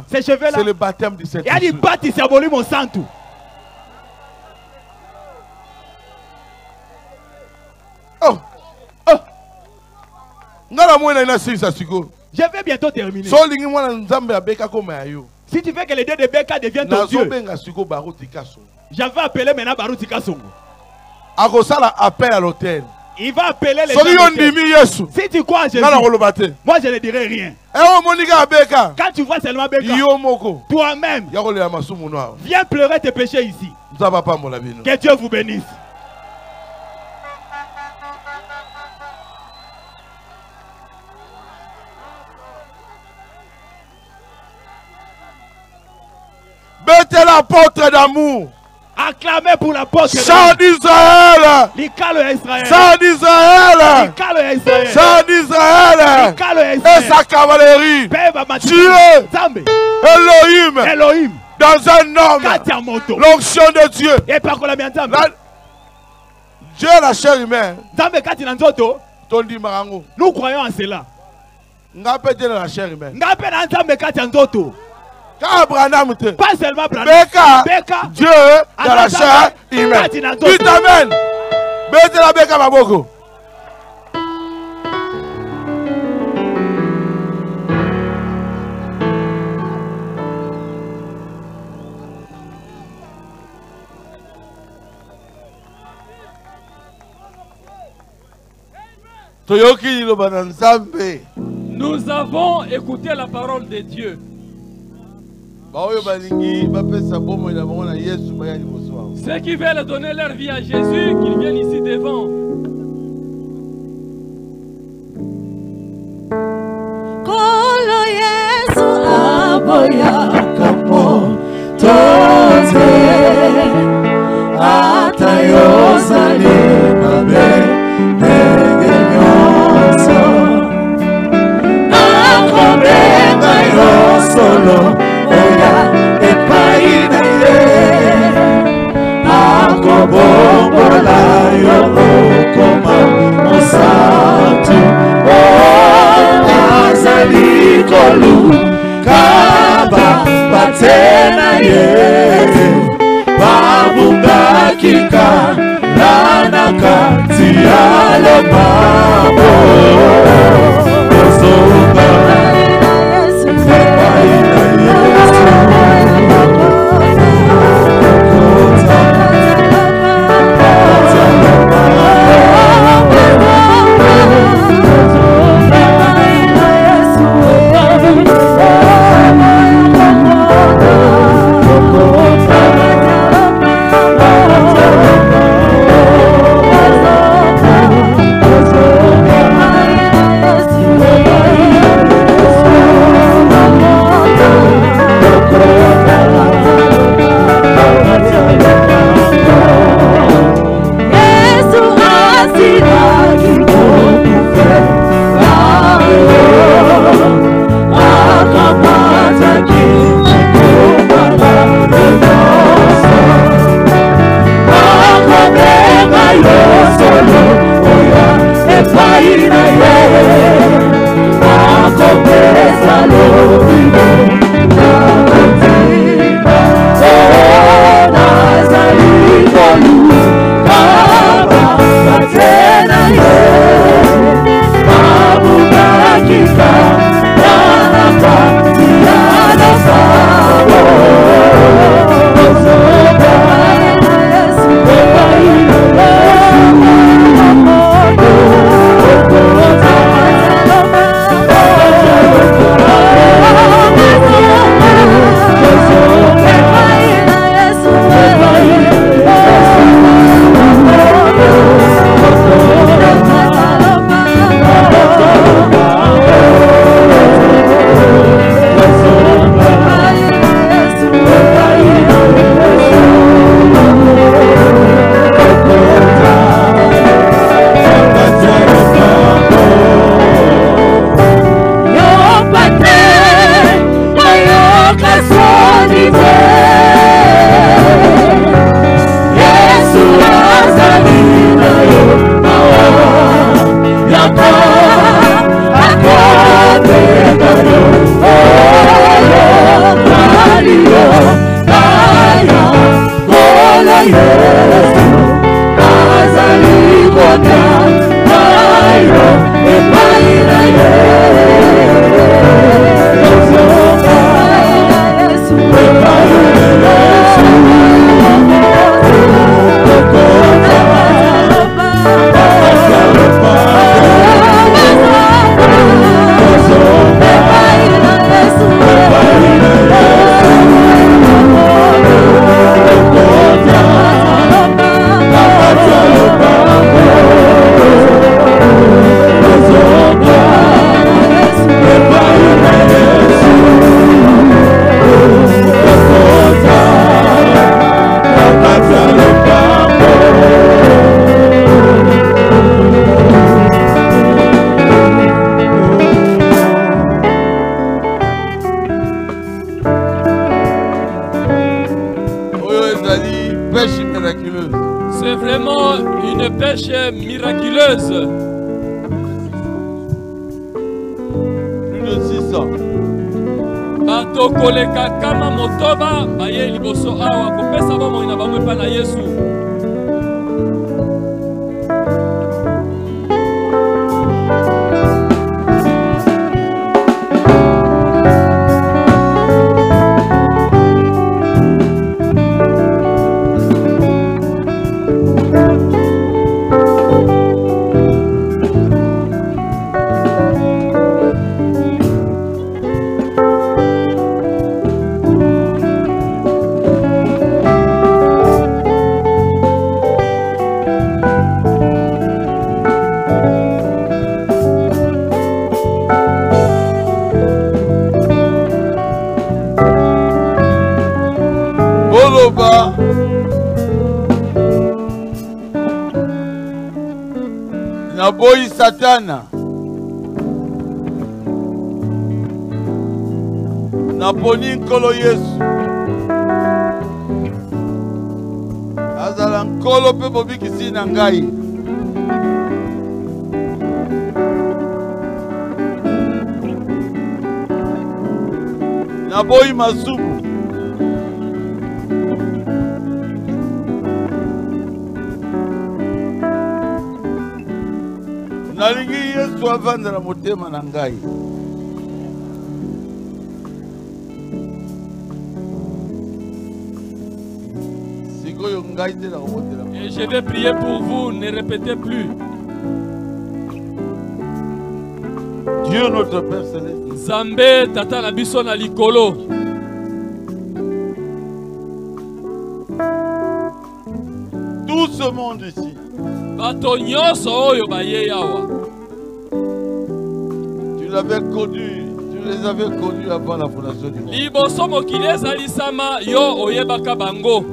ces cheveux-là, c'est le baptême de cette il a dit bâti symbole mon sang tout. Oh. Oh. Je vais bientôt terminer. Si tu veux que le Dieu de Beka devienne ton Dieu, j'avais appelé maintenant Baruti Kasongo. Appel à l'hôtel. Il va appeler les gens. Si tu crois en Jésus, moi je ne dirai rien. Quand tu vois seulement Beka, toi-même, viens pleurer tes péchés ici. Que Dieu vous bénisse. Mettez l'apôtre d'amour. Acclamez pour l'apôtre. Chant d'Israël. Chant d'Israël. Chant d'Israël. Et sa cavalerie. Dieu. Elohim. Dans un homme. L'onction de Dieu. Dieu est la chair humaine. Nous croyons en cela. Dieu est la chair humaine. Pas seulement Beka, Dieu dans la chair humaine. Dites amen. Mettez la Beka Maboko. Nous avons écouté la parole de Dieu. Ceux qui veulent donner leur vie à Jésus, qu'ils viennent ici devant. Kolo Yesu aboyakamo toze atayozali mabe negenyoso akobenga yosolo oya epaina ye akobombola yo okoma mosantu azali kolu kaba batena ye babungakika nanakati yalo babo ozonga epaina yesu C'est vraiment une pêche miraculeuse. Plus de 600. Bato koleka kama motoba baye liboso awa kopesa bomo ina bamwe pa na Yesu. Naboyi Satana. Naponi nkolo Yesu. Azala nkolo pe bobikisi na ngai. Naboyi masumu. Nalingi Yesu avandela motema na ngai. Et je vais prier pour vous, ne répétez plus. Dieu notre Père Céleste. Nzambe tata na biso na likolo. Tout ce monde ici. Bato nyonso oyo baye yawa. Tu l'avais connu, tu les avais connus avant la fondation du monde. Liboso mokili ezalisama yo oyebaka bango.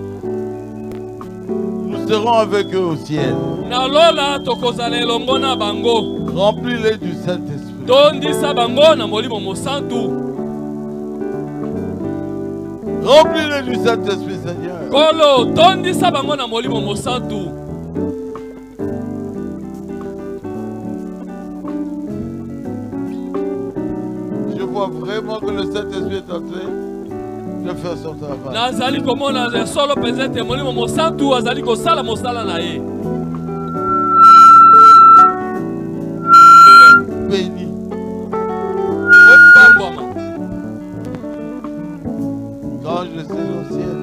Nous serons avec eux au ciel. Nalola tokozala elongo na bango. Remplis-les du Saint-Esprit. Tondisa bango na molimo mosantu. Remplis-les du Saint-Esprit, Seigneur. Kolo tondisa bango na molimo mosantu. Je vois vraiment que le Saint-Esprit est en train de faire son travail. Nazali komona solo pezete molimo mosantu azali kosala mosala na ye. Béni. Quand je serai au ciel,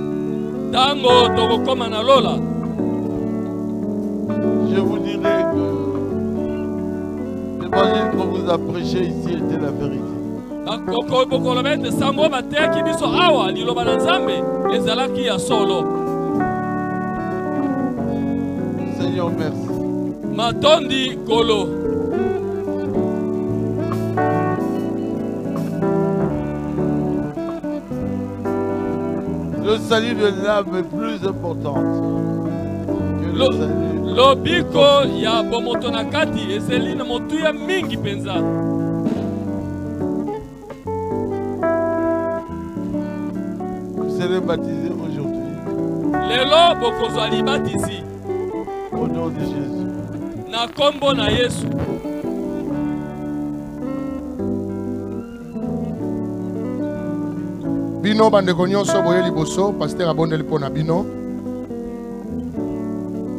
tango tokokoma na lola, je vous dirai que l'évangile qu'on vous a prêché ici était la vérité. Seigneur, merci. Matondi kolo. Le salut de l'âme est plus important que le salut. Lobiko ya bomotonakati ezelina motuya mingi penza. Vous serez baptisés aujourd'hui. Lelo bokozali baptisé. Au nom de Jésus. Na kombo na Yesu. Bino bandeko nyonso boye liboso pasteur abondeli pona bino.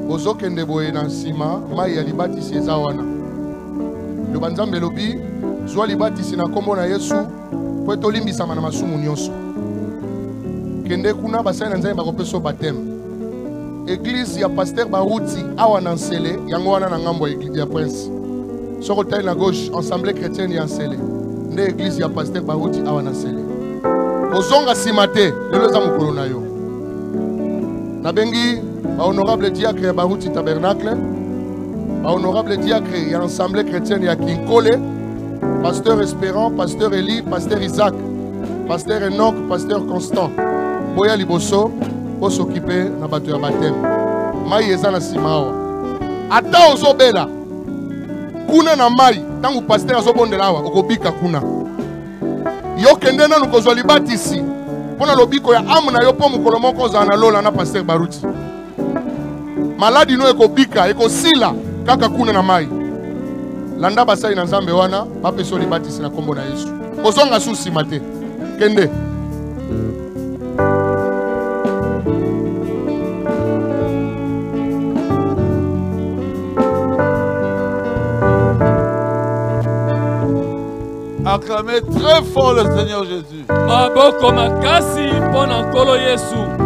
Bozokende boye na nsima mai ya libatisi eza wana. Loba Nzambe lobi zwa libatisi na kombo na Yesu po tolimbisama na masumu nyonso. Kende kuna basali na Nzambe bakopesa baptême. Église ya pasteur Baruti awa na Nsele yango wana na ngambo ya Prince. Soko taille na gauche Assemblée chrétienne ya Nsele. Nde église ya pasteur Baruti awa na Nsele. Ozonga simate lelo za mukolo na yo. Nabengi ba honorable diacre ya Baruti Tabernacle, ba honorable diacre ya Assemblée chrétienne ya Kinkole, pasteur Espérant, pasteur Eli, pasteur Isaac, pasteur Enoch, pasteur Constant. Boya liboso po s'occuper na bato ya baptême. Mai eza na sima awa. Ata ozobela kuna na mai tangu pasteur azobondela awa okobika kuna. Yo kende nanu kozwa libatisi pona lobiko ya amu na yo po mukolo moko za na lola na pasteur Baruti. Maladi no ekobika, ekosila kaka kuna na mai. Landa basai na Nzambe wana, bapeso libatisi na kombo na Yesu. Kozonga susi mate. Kende. Acclamez très fort le Seigneur Jésus. Maboko makasi pona nkolo Yesu.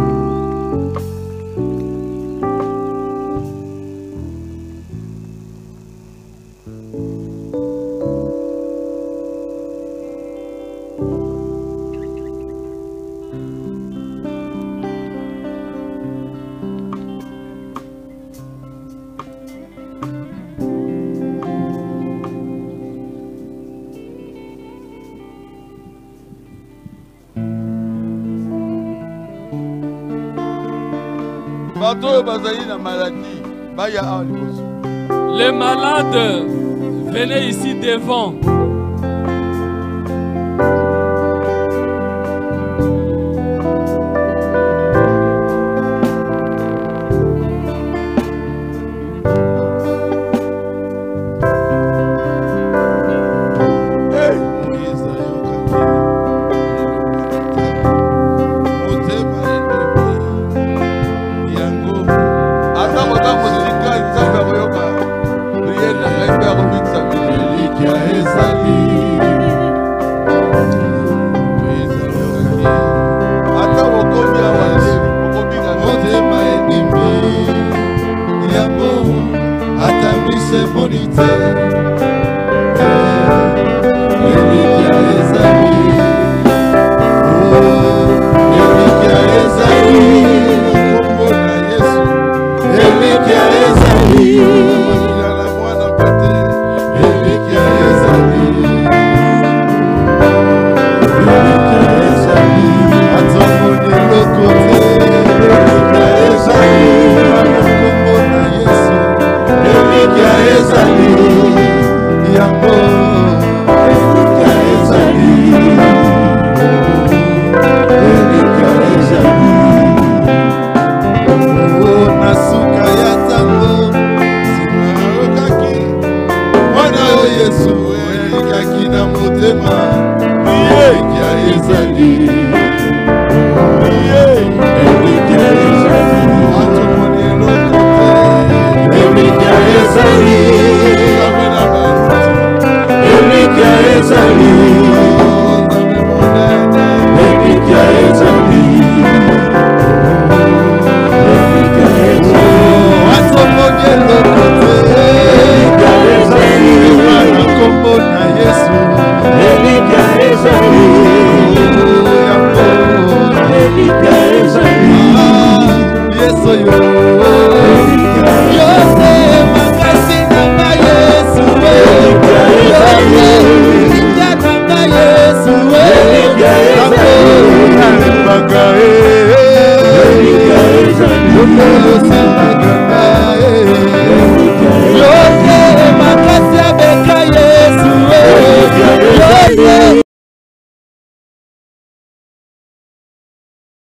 Les malades, venez ici devant.